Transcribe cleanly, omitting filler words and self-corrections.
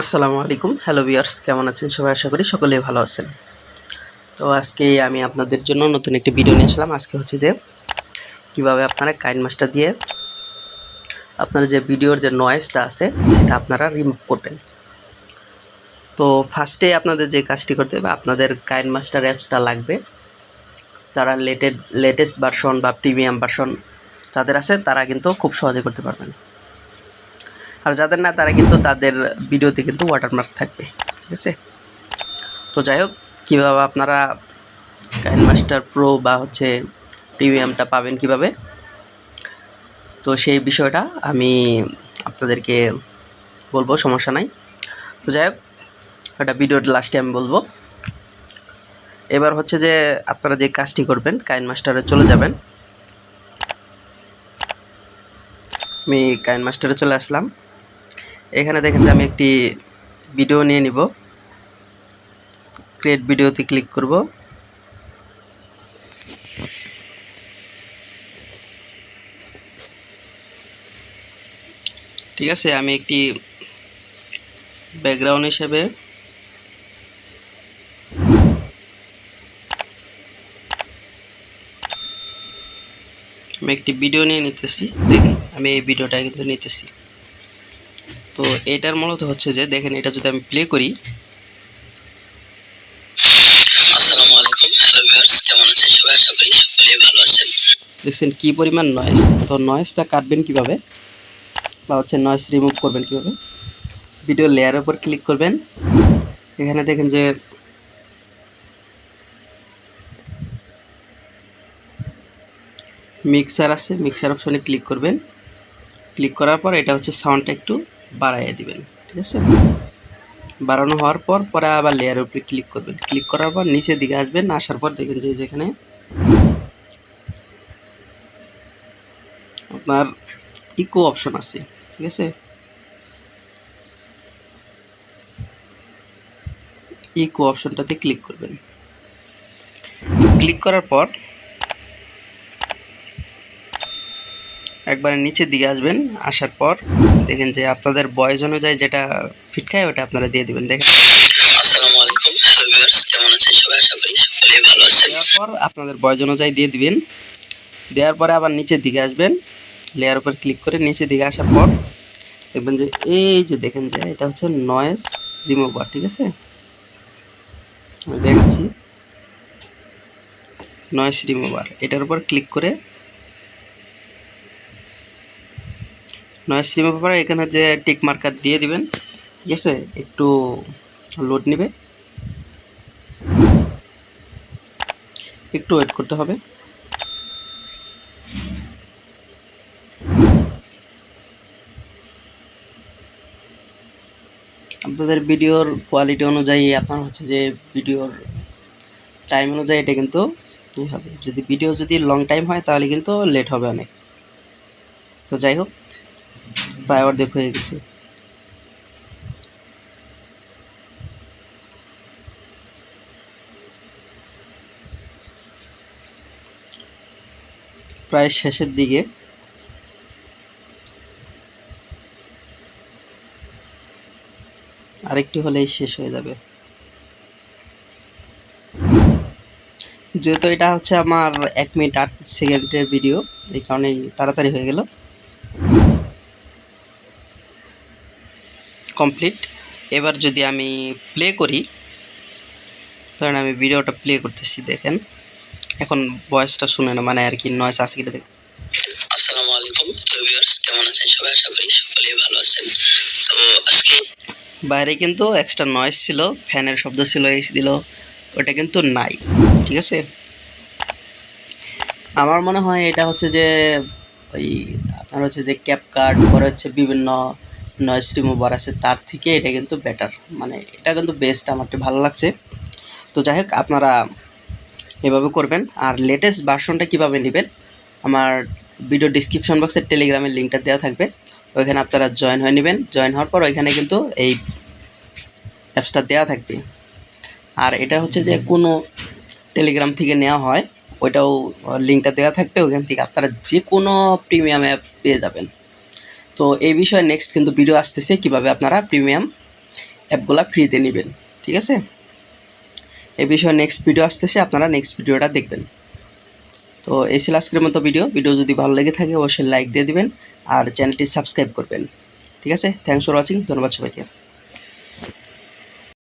আসসালামু আলাইকুম। Hello viewers, কেমন আছেন সবাই? আশা করি সকলেই ভালো আছেন। তো আজকে আমি আপনাদের জন্য নতুন একটি ভিডিও নিয়ে আসলাম। আজকে হচ্ছে যে কিভাবে আপনারা কাইনমাস্টার দিয়ে আপনার যে ভিডিওর যে নয়েজটা আছে সেটা আপনারা রিমুভ করবেন। তো ফার্স্টে আপনাদের যে কাজটি করতে হবে, আপনাদের কাইনমাস্টার অ্যাপসটা লাগবে। যারা লেটেস্ট ভার্সন বা প্রিমিয়াম ভার্সন যাদের আছে তারা কিন্তু খুব সহজে করতে পারবেন। আর যাদের না তারা কিন্তু তাদের ভিডিওতে কিন্তু ওয়াটারমার্ক থাকবে, ঠিক আছে? তো যাই হোক, কীভাবে আপনারা কাইনমাস্টার প্রো বা হচ্ছে প্রিমিয়ামটা পাবেন কিভাবে, তো সেই বিষয়টা আমি আপনাদেরকে বলবো, সমস্যা নাই। তো যাই হোক, এটা ভিডিওর লাস্টে আমি বলবো। এবার হচ্ছে যে আপনারা যে কাজটি করবেন, কাইনমাস্টারে চলে যাবেন। আমি কাইনমাস্টারে চলে আসলাম। এখানে দেখেন যে আমি একটি ভিডিও নিয়ে নিব। ক্রিয়েট ভিডিওতে ক্লিক করব। ঠিক আছে, আমি একটি ব্যাকগ্রাউন্ড হিসেবে আমি একটি ভিডিও নিয়ে নিতেছি। দেখেন আমি এই ভিডিওটা কিন্তু নিতেছি। তো এটার মূলত হচ্ছে যে দেখেন, এটা যদি আমি প্লে করি, আসসালামু আলাইকুম, হ্যালো ভিউয়ার্স, কেমন আছেন সবাই? আশা করি সকলেই ভালো আছেন। দেখছেন কি পরিমাণ নয়েজ। তো নয়েজটা কাটবেন কিভাবে বা হচ্ছে নয়েজ রিমুভ করবেন কিভাবে, ভিডিও লেয়ারের উপর ক্লিক করবেন। এখানে দেখেন যে মিক্সার আছে, মিক্সার অপশনে ক্লিক করবেন। ক্লিক করার পর এটা হচ্ছে সাউন্ডটা একটু বাড়াইয়ে দিবেন, ঠিক আছে? বাড়ানো হওয়ার পর পরে আবার লেয়ারের উপরে ক্লিক করবেন। ক্লিক করার পর নিচের দিকে আসবেন, আসার পর দেখেন যে যেখানে আপনার ইকো অপশন আছে, ঠিক আছে? ইকো অপশনটাতে ক্লিক করবেন। ক্লিক করার পর একবারে নিচের দিকে আসবেন। আসার পর দেখেন যে আপনাদের বয়স অনুযায়ী যেটা ফিট খায় ওটা আপনারা দিয়ে দিবেন। দেখেন, আসসালামু আলাইকুম, হ্যালো ভিউয়ার্স, কেমন আছেন সবাই? আশা করি সকলেই ভালো আছেন। দেওয়ার পর আপনাদের বয়স অনুযায়ী দিয়ে দিবেন। দেওয়ার পরে আবার নিচের দিকে আসবেন, লেয়ার উপর ক্লিক করে নিচের দিকে আসার পর দেখবেন যে এই যে দেখেন যে এটা হচ্ছে নয়েজ রিমুভার, ঠিক আছে? আমি দেখাচ্ছি, নয়েজ রিমুভার। এটার উপর ক্লিক করে নয়েজ রিমুভার এখানে যে টিক মার্কার দিয়ে দিবেন, ঠিক আছে? একটু লোড নেবে, একটু ওয়েট করতে হবে। আপনাদের ভিডিওর কোয়ালিটি অনুযায়ী আপনার হচ্ছে যে ভিডিওর টাইম অনুযায়ী এটা কিন্তু হবে। যদি ভিডিও যদি লং টাইম হয় তাহলে কিন্তু লেট হবে অনেক। তো যাই হোক, প্রায় অর্ধেক হয়ে গেছে। প্রায় শেষের দিকে। আরেকটু হলেই শেষ হয়ে যাবে। যেহেতু এটা হচ্ছে আমার 1 মিনিট 38 সেকেন্ডের ভিডিও, এই কারণেই তাড়াতাড়ি হয়ে গেল। কমপ্লিট। এবার যদি আমি প্লে করি, ধরেন আমি ভিডিওটা প্লে করতেছি, দেখেন এখন ভয়েসটা শুনে না, মানে আর কি নয়েজ আছে কিনা দেখেন। আসসালামু আলাইকুম, হ্যালো ভিউয়ার্স, কেমন আছেন সবাই? আশা করি সকলেই ভালো আছেন। তো আজকে বাইরে কিন্তু এক্সট্রা নয়েজ ছিল, ফ্যানের শব্দ ছিল, এসি দিল, ওটা কিন্তু নাই, ঠিক আছে? আমার মনে হয় এটা হচ্ছে যে ওই আপনার হচ্ছে যে ক্যাপকাট, পরে হচ্ছে বিভিন্ন নয়েজ রিমুভার আছে, তার থেকে এটা কিন্তু বেটার, মানে এটা কিন্তু বেস্ট, আমারটা ভালো লাগছে। তো যাই হোক, আপনারা এভাবে করবেন। আর লেটেস্ট ভার্সনটা কীভাবে নেবেন, আমার ভিডিও ডিসক্রিপশন বক্সে টেলিগ্রামের লিঙ্কটা দেওয়া থাকবে, ওইখানে আপনারা জয়েন হয়ে নেবেন। জয়েন হওয়ার পর ওইখানে কিন্তু এই অ্যাপসটা দেওয়া থাকবে। আর এটা হচ্ছে যে কোনো টেলিগ্রাম থেকে নেওয়া হয়, ওইটাও লিঙ্কটা দেওয়া থাকবে, ওইখান থেকে আপনারা যে কোনো প্রিমিয়াম অ্যাপ পেয়ে যাবেন। তো এই বিষয়ে নেক্সট কিন্তু ভিডিও আসতেছে, কিভাবে আপনারা প্রিমিয়াম অ্যাপগুলা ফ্রিতে নেবেন। ঠিক আছে, এই বিষয়ে নেক্সট ভিডিও আসতেছে, আপনারা নেক্সট ভিডিওটা দেখবেন। তো এই ছিল আজকের মতো ভিডিও যদি ভালো লেগে থাকে অবশ্যই লাইক দিয়ে দিবেন আর চ্যানেলটি সাবস্ক্রাইব করবেন। ঠিক আছে, থ্যাংকস ফর ওয়াচিং, ধন্যবাদ সবাইকে।